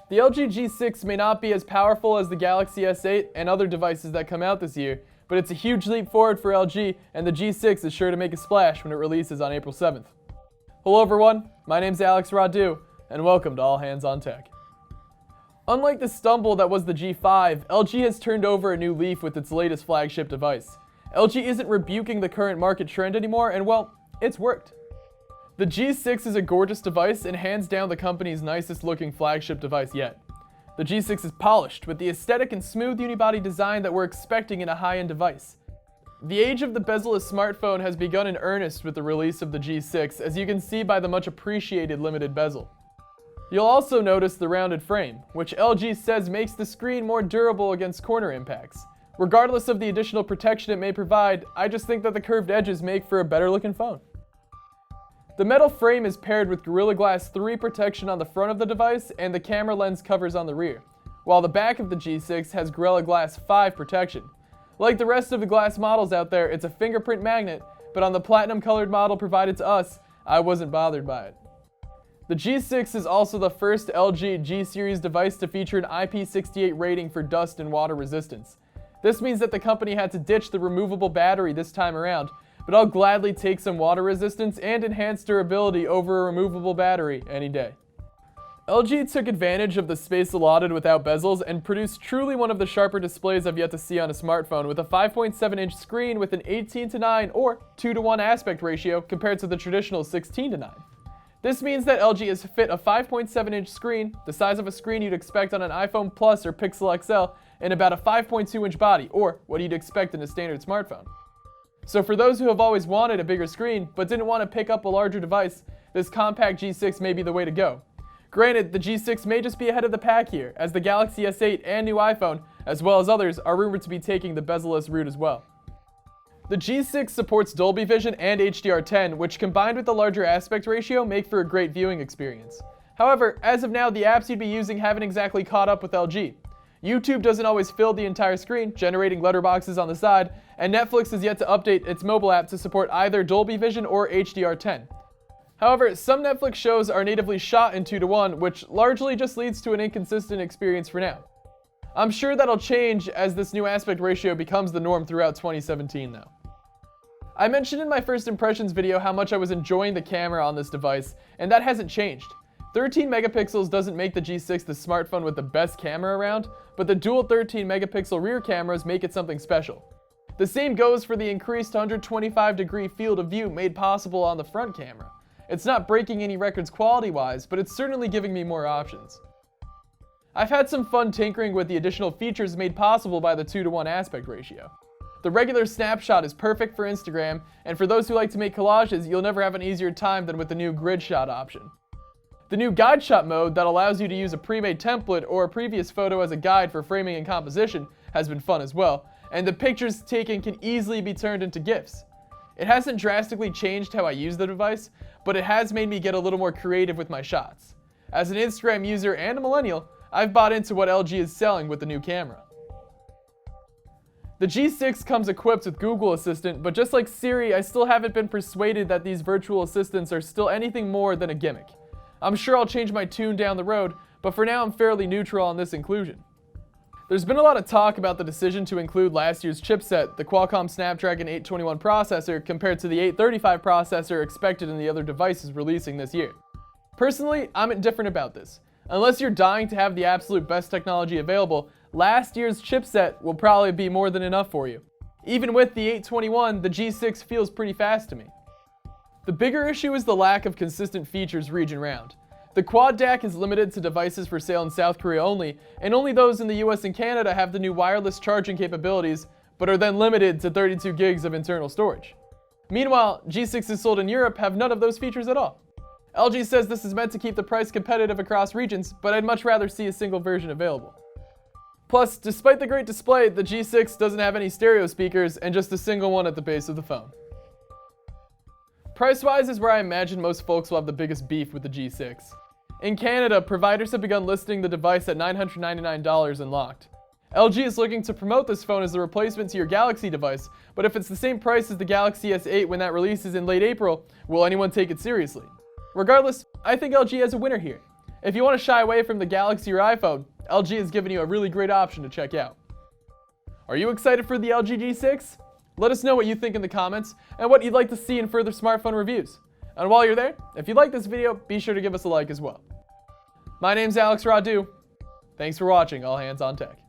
The LG G6 may not be as powerful as the Galaxy S8 and other devices that come out this year, but it's a huge leap forward for LG, and the G6 is sure to make a splash when it releases on April 7th. Hello everyone, my name's Alex Radu, and welcome to All Hands on Tech. Unlike the stumble that was the G5, LG has turned over a new leaf with its latest flagship device. LG isn't rebuking the current market trend anymore, and well, it's worked. The G6 is a gorgeous device and hands down the company's nicest looking flagship device yet. The G6 is polished with the aesthetic and smooth unibody design that we're expecting in a high-end device. The age of the bezel-less smartphone has begun in earnest with the release of the G6, as you can see by the much appreciated limited bezel. You'll also notice the rounded frame, which LG says makes the screen more durable against corner impacts. Regardless of the additional protection it may provide, I just think that the curved edges make for a better looking phone. The metal frame is paired with Gorilla Glass 3 protection on the front of the device and the camera lens covers on the rear, while the back of the G6 has Gorilla Glass 5 protection. Like the rest of the glass models out there, it's a fingerprint magnet, but on the platinum colored model provided to us, I wasn't bothered by it. The G6 is also the first LG G-series device to feature an IP68 rating for dust and water resistance. This means that the company had to ditch the removable battery this time around, but I'll gladly take some water resistance and enhanced durability over a removable battery any day. LG took advantage of the space allotted without bezels and produced truly one of the sharper displays I've yet to see on a smartphone, with a 5.7-inch screen with an 18:9 or 2:1 aspect ratio compared to the traditional 16:9. This means that LG has fit a 5.7-inch screen, the size of a screen you'd expect on an iPhone Plus or Pixel XL, in about a 5.2-inch body, or what you'd expect in a standard smartphone. So for those who have always wanted a bigger screen but didn't want to pick up a larger device, this compact G6 may be the way to go. Granted, the G6 may just be ahead of the pack here, as the Galaxy S8 and new iPhone, as well as others, are rumored to be taking the bezel-less route as well. The G6 supports Dolby Vision and HDR10, which combined with the larger aspect ratio make for a great viewing experience. However, as of now, the apps you'd be using haven't exactly caught up with LG. YouTube doesn't always fill the entire screen, generating letterboxes on the side, and Netflix is yet to update its mobile app to support either Dolby Vision or HDR10. However, some Netflix shows are natively shot in 2:1, which largely just leads to an inconsistent experience for now. I'm sure that'll change as this new aspect ratio becomes the norm throughout 2017 though. I mentioned in my first impressions video how much I was enjoying the camera on this device, and that hasn't changed. 13 megapixels doesn't make the G6 the smartphone with the best camera around, but the dual 13 megapixel rear cameras make it something special. The same goes for the increased 125-degree field of view made possible on the front camera. It's not breaking any records quality-wise, but it's certainly giving me more options. I've had some fun tinkering with the additional features made possible by the 2:1 aspect ratio. The regular snapshot is perfect for Instagram, and for those who like to make collages, you'll never have an easier time than with the new grid shot option. The new guide shot mode that allows you to use a pre-made template or a previous photo as a guide for framing and composition has been fun as well, and the pictures taken can easily be turned into GIFs. It hasn't drastically changed how I use the device, but it has made me get a little more creative with my shots. As an Instagram user and a millennial, I've bought into what LG is selling with the new camera. The G6 comes equipped with Google Assistant, but just like Siri, I still haven't been persuaded that these virtual assistants are still anything more than a gimmick. I'm sure I'll change my tune down the road, but for now I'm fairly neutral on this inclusion. There's been a lot of talk about the decision to include last year's chipset, the Qualcomm Snapdragon 821 processor, compared to the 835 processor expected in the other devices releasing this year. Personally, I'm indifferent about this. Unless you're dying to have the absolute best technology available, last year's chipset will probably be more than enough for you. Even with the 821, the G6 feels pretty fast to me. The bigger issue is the lack of consistent features region-round. The Quad DAC is limited to devices for sale in South Korea only, and only those in the US and Canada have the new wireless charging capabilities, but are then limited to 32 gigs of internal storage. Meanwhile, G6s sold in Europe have none of those features at all. LG says this is meant to keep the price competitive across regions, but I'd much rather see a single version available. Plus, despite the great display, the G6 doesn't have any stereo speakers and just a single one at the base of the phone. Price-wise is where I imagine most folks will have the biggest beef with the G6. In Canada, providers have begun listing the device at $999 unlocked. LG is looking to promote this phone as a replacement to your Galaxy device, but if it's the same price as the Galaxy S8 when that releases in late April, will anyone take it seriously? Regardless, I think LG has a winner here. If you want to shy away from the Galaxy or iPhone, LG has given you a really great option to check out. Are you excited for the LG G6? Let us know what you think in the comments and what you'd like to see in further smartphone reviews. And while you're there, if you like this video, be sure to give us a like as well. My name's Alex Radu. Thanks for watching All Hands on Tech.